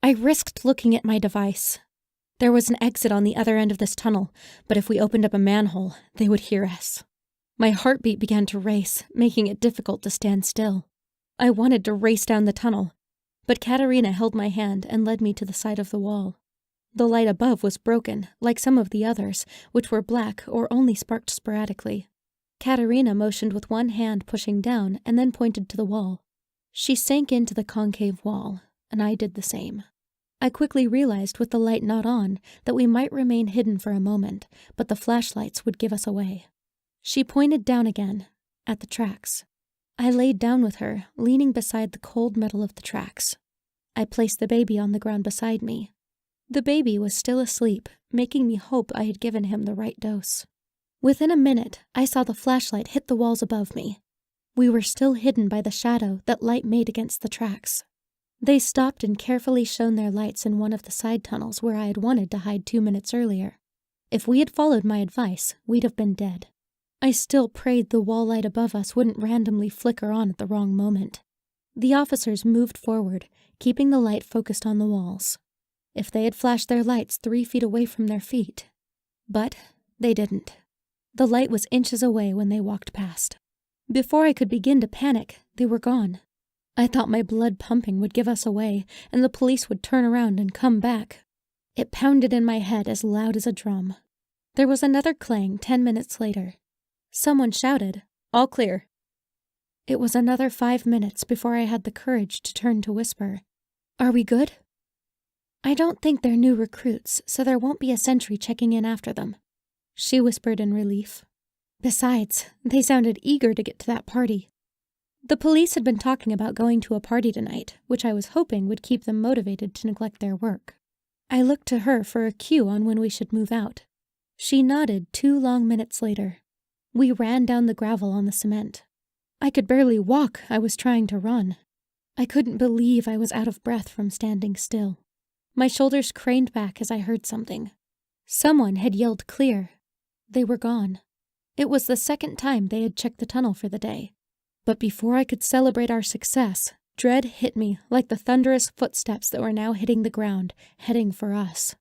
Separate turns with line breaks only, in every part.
I risked looking at my device. There was an exit on the other end of this tunnel, but if we opened up a manhole, they would hear us. My heartbeat began to race, making it difficult to stand still. I wanted to race down the tunnel, but Katerina held my hand and led me to the side of the wall. The light above was broken, like some of the others, which were black or only sparked sporadically. Katerina motioned with one hand pushing down and then pointed to the wall. She sank into the concave wall, and I did the same. I quickly realized with the light not on that we might remain hidden for a moment, but the flashlights would give us away. She pointed down again, at the tracks. I laid down with her, leaning beside the cold metal of the tracks. I placed the baby on the ground beside me. The baby was still asleep, making me hope I had given him the right dose. Within a minute, I saw the flashlight hit the walls above me. We were still hidden by the shadow that light made against the tracks. They stopped and carefully shone their lights in one of the side tunnels where I had wanted to hide 2 minutes earlier. If we had followed my advice, we'd have been dead. I still prayed the wall light above us wouldn't randomly flicker on at the wrong moment. The officers moved forward, keeping the light focused on the walls. If they had flashed their lights 3 feet away from their feet. But they didn't. The light was inches away when they walked past. Before I could begin to panic, they were gone. I thought my blood pumping would give us away, and the police would turn around and come back. It pounded in my head as loud as a drum. There was another clang 10 minutes later. Someone shouted, "All clear." It was another 5 minutes before I had the courage to turn to whisper, "Are we good?" "I don't think they're new recruits, so there won't be a sentry checking in after them," she whispered in relief. Besides, they sounded eager to get to that party. The police had been talking about going to a party tonight, which I was hoping would keep them motivated to neglect their work. I looked to her for a cue on when we should move out. She nodded 2 long minutes later. We ran down the gravel on the cement. I could barely walk, I was trying to run. I couldn't believe I was out of breath from standing still. My shoulders craned back as I heard something. Someone had yelled clear. They were gone. It was the second time they had checked the tunnel for the day. But before I could celebrate our success, dread hit me like the thunderous footsteps that were now hitting the ground, heading for us.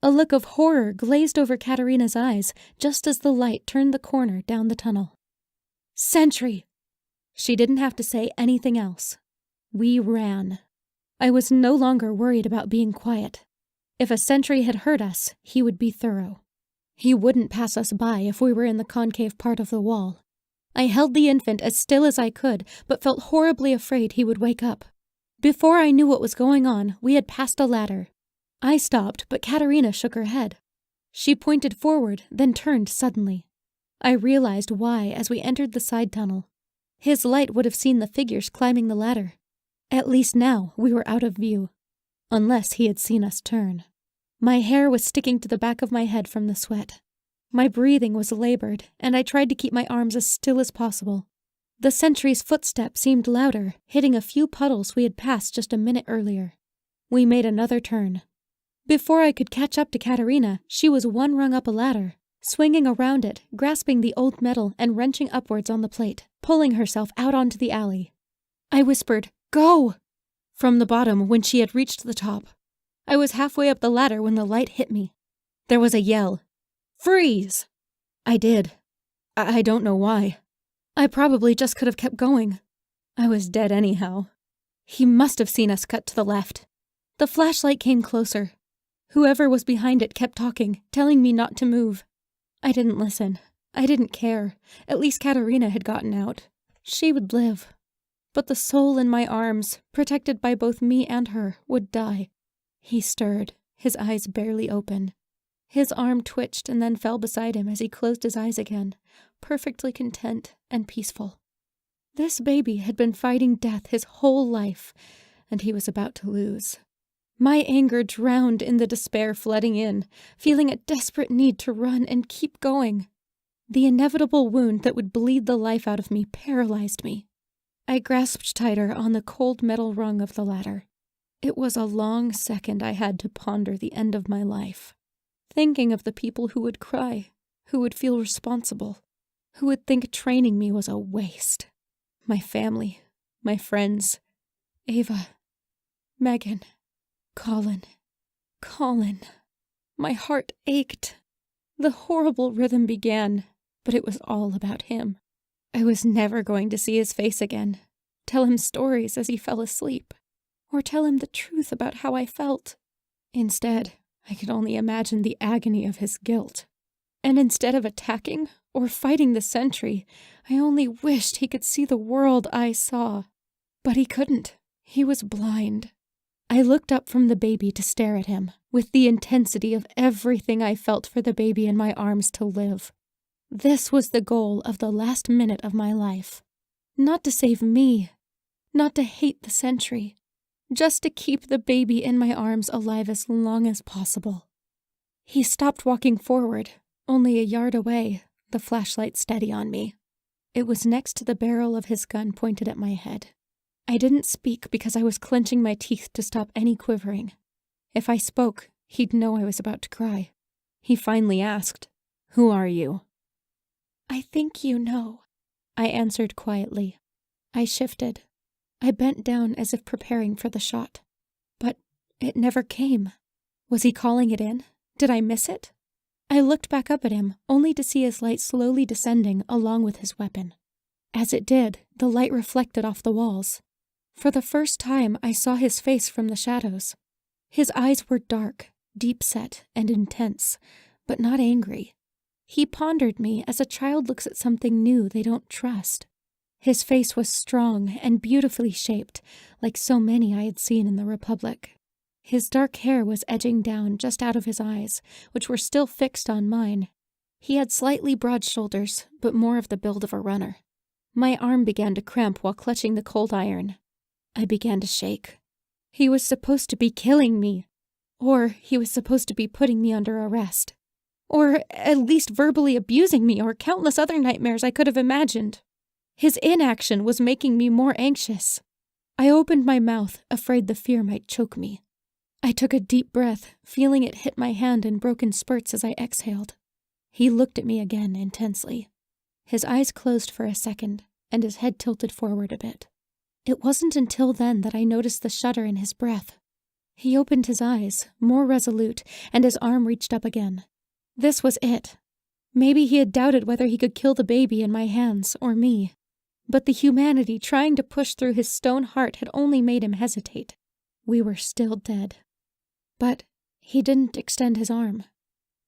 A look of horror glazed over Katerina's eyes just as the light turned the corner down the tunnel. "Sentry!" She didn't have to say anything else. We ran. I was no longer worried about being quiet. If a sentry had heard us, he would be thorough. He wouldn't pass us by if we were in the concave part of the wall. I held the infant as still as I could, but felt horribly afraid he would wake up. Before I knew what was going on, we had passed a ladder. I stopped, but Katerina shook her head. She pointed forward, then turned suddenly. I realized why as we entered the side tunnel. His light would have seen the figures climbing the ladder. At least now we were out of view. Unless he had seen us turn. My hair was sticking to the back of my head from the sweat. My breathing was labored, and I tried to keep my arms as still as possible. The sentry's footsteps seemed louder, hitting a few puddles we had passed just a minute earlier. We made another turn. Before I could catch up to Katerina, she was 1 rung up a ladder, swinging around it, grasping the old metal and wrenching upwards on the plate, pulling herself out onto the alley. I whispered, "Go!" from the bottom when she had reached the top. I was halfway up the ladder when the light hit me. There was a yell. "Freeze!" I did. I don't know why. I probably just could have kept going. I was dead anyhow. He must have seen us cut to the left. The flashlight came closer. Whoever was behind it kept talking, telling me not to move. I didn't listen. I didn't care. At least Katerina had gotten out. She would live. But the soul in my arms, protected by both me and her, would die. He stirred, his eyes barely open. His arm twitched and then fell beside him as he closed his eyes again, perfectly content and peaceful. This baby had been fighting death his whole life, and he was about to lose. My anger drowned in the despair flooding in, feeling a desperate need to run and keep going. The inevitable wound that would bleed the life out of me paralyzed me. I grasped tighter on the cold metal rung of the ladder. It was a long second I had to ponder the end of my life. Thinking of the people who would cry, who would feel responsible, who would think training me was a waste. My family, my friends, Ava, Megan, Colin. Colin. My heart ached. The horrible rhythm began, but it was all about him. I was never going to see his face again, tell him stories as he fell asleep, or tell him the truth about how I felt. Instead, I could only imagine the agony of his guilt. And instead of attacking or fighting the sentry, I only wished he could see the world I saw. But he couldn't. He was blind. I looked up from the baby to stare at him, with the intensity of everything I felt for the baby in my arms to live. This was the goal of the last minute of my life. Not to save me, not to hate the sentry, just to keep the baby in my arms alive as long as possible. He stopped walking forward, only a yard away, the flashlight steady on me. It was next to the barrel of his gun pointed at my head. I didn't speak because I was clenching my teeth to stop any quivering. If I spoke, he'd know I was about to cry. He finally asked, "Who are you?" "I think you know," I answered quietly. I shifted. I bent down as if preparing for the shot. But it never came. Was he calling it in? Did I miss it? I looked back up at him, only to see his light slowly descending along with his weapon. As it did, the light reflected off the walls. For the first time, I saw his face from the shadows. His eyes were dark, deep-set, and intense, but not angry. He pondered me as a child looks at something new they don't trust. His face was strong and beautifully shaped, like so many I had seen in the Republic. His dark hair was edging down just out of his eyes, which were still fixed on mine. He had slightly broad shoulders, but more of the build of a runner. My arm began to cramp while clutching the cold iron. I began to shake. He was supposed to be killing me. Or he was supposed to be putting me under arrest. Or at least verbally abusing me, or countless other nightmares I could have imagined. His inaction was making me more anxious. I opened my mouth, afraid the fear might choke me. I took a deep breath, feeling it hit my hand in broken spurts as I exhaled. He looked at me again intensely. His eyes closed for a second, and his head tilted forward a bit. It wasn't until then that I noticed the shudder in his breath. He opened his eyes, more resolute, and his arm reached up again. This was it. Maybe he had doubted whether he could kill the baby in my hands, or me. But the humanity trying to push through his stone heart had only made him hesitate. We were still dead. But he didn't extend his arm.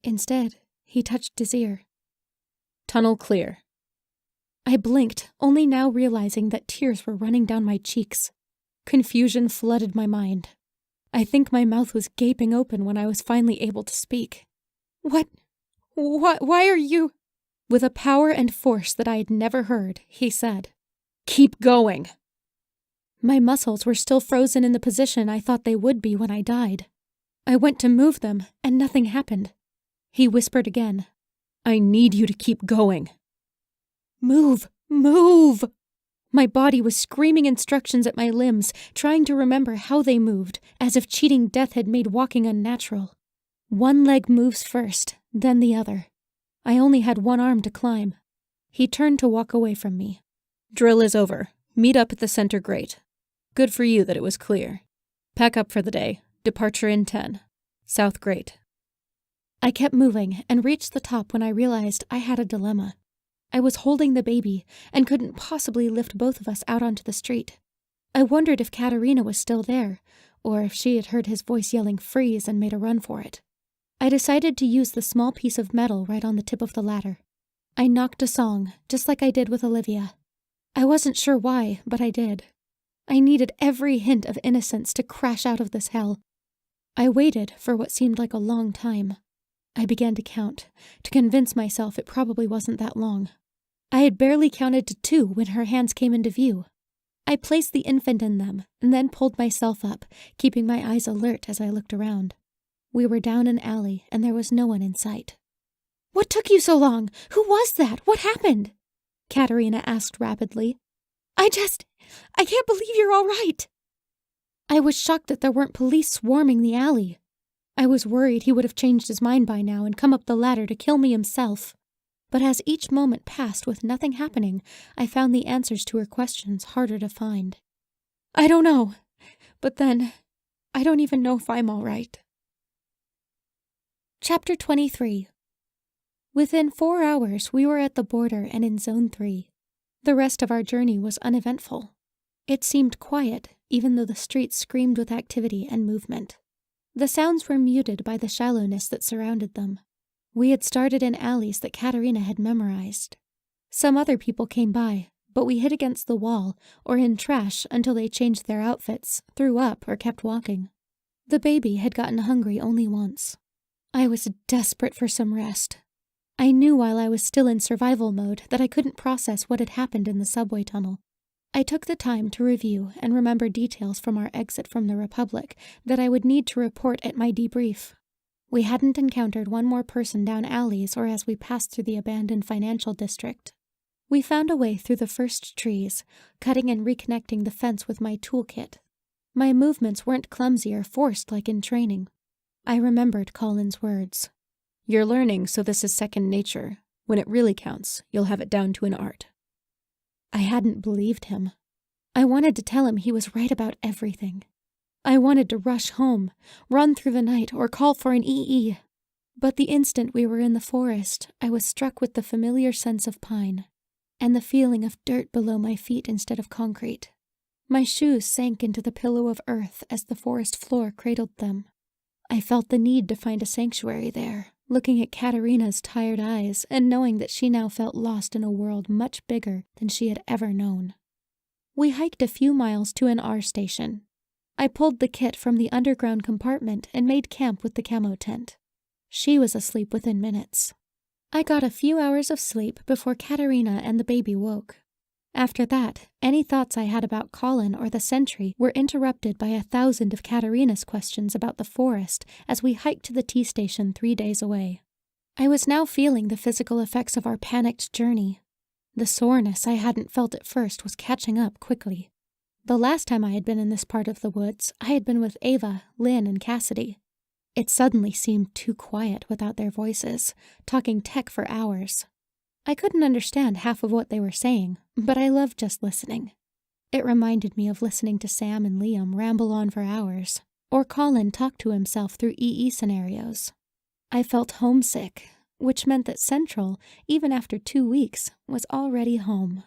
Instead, he touched his ear. "Tunnel clear." I blinked, only now realizing that tears were running down my cheeks. Confusion flooded my mind. I think my mouth was gaping open when I was finally able to speak. Why are you—" With a power and force that I had never heard, he said, "Keep going." My muscles were still frozen in the position I thought they would be when I died. I went to move them, and nothing happened. He whispered again, "I need you to keep going." Move! Move! My body was screaming instructions at my limbs, trying to remember how they moved, as if cheating death had made walking unnatural. One leg moves first, then the other. I only had one arm to climb. He turned to walk away from me. "Drill is over. Meet up at the center grate. Good for you that it was clear. Pack up for the day. Departure in 10. South grate." I kept moving and reached the top when I realized I had a dilemma. I was holding the baby and couldn't possibly lift both of us out onto the street. I wondered if Katerina was still there, or if she had heard his voice yelling "freeze" and made a run for it. I decided to use the small piece of metal right on the tip of the ladder. I knocked a song, just like I did with Olivia. I wasn't sure why, but I did. I needed every hint of innocence to crash out of this hell. I waited for what seemed like a long time. I began to count, to convince myself it probably wasn't that long. I had barely counted to 2 when her hands came into view. I placed the infant in them, and then pulled myself up, keeping my eyes alert as I looked around. We were down an alley, and there was no one in sight. "What took you so long? Who was that? What happened?" Katerina asked rapidly. I can't believe you're all right." I was shocked that there weren't police swarming the alley. I was worried he would have changed his mind by now and come up the ladder to kill me himself. But as each moment passed with nothing happening, I found the answers to her questions harder to find. "I don't know. But then I don't even know if I'm all right. Chapter 23. Within 4 hours, we were at the border and in Zone 3. The rest of our journey was uneventful. It seemed quiet, even though the streets screamed with activity and movement. The sounds were muted by the shallowness that surrounded them. We had started in alleys that Katerina had memorized. Some other people came by, but we hid against the wall or in trash until they changed their outfits, threw up, or kept walking. The baby had gotten hungry only once. I was desperate for some rest. I knew while I was still in survival mode that I couldn't process what had happened in the subway tunnel. I took the time to review and remember details from our exit from the Republic that I would need to report at my debrief. We hadn't encountered one more person down alleys or as we passed through the abandoned financial district. We found a way through the first trees, cutting and reconnecting the fence with my toolkit. My movements weren't clumsy or forced like in training. I remembered Colin's words. "You're learning, so this is second nature. When it really counts, you'll have it down to an art." I hadn't believed him. I wanted to tell him he was right about everything. I wanted to rush home, run through the night, or call for an EE. But the instant we were in the forest, I was struck with the familiar sense of pine, and the feeling of dirt below my feet instead of concrete. My shoes sank into the pillow of earth as the forest floor cradled them. I felt the need to find a sanctuary there, looking at Katerina's tired eyes and knowing that she now felt lost in a world much bigger than she had ever known. We hiked a few miles to an R station. I pulled the kit from the underground compartment and made camp with the camo tent. She was asleep within minutes. I got a few hours of sleep before Katerina and the baby woke. After that, any thoughts I had about Colin or the sentry were interrupted by 1,000 of Katerina's questions about the forest as we hiked to the T station 3 days away. I was now feeling the physical effects of our panicked journey. The soreness I hadn't felt at first was catching up quickly. The last time I had been in this part of the woods, I had been with Ava, Lynn, and Cassidy. It suddenly seemed too quiet without their voices, talking tech for hours. I couldn't understand half of what they were saying, but I loved just listening. It reminded me of listening to Sam and Liam ramble on for hours, or Colin talk to himself through EE scenarios. I felt homesick, which meant that Central, even after 2 weeks, was already home.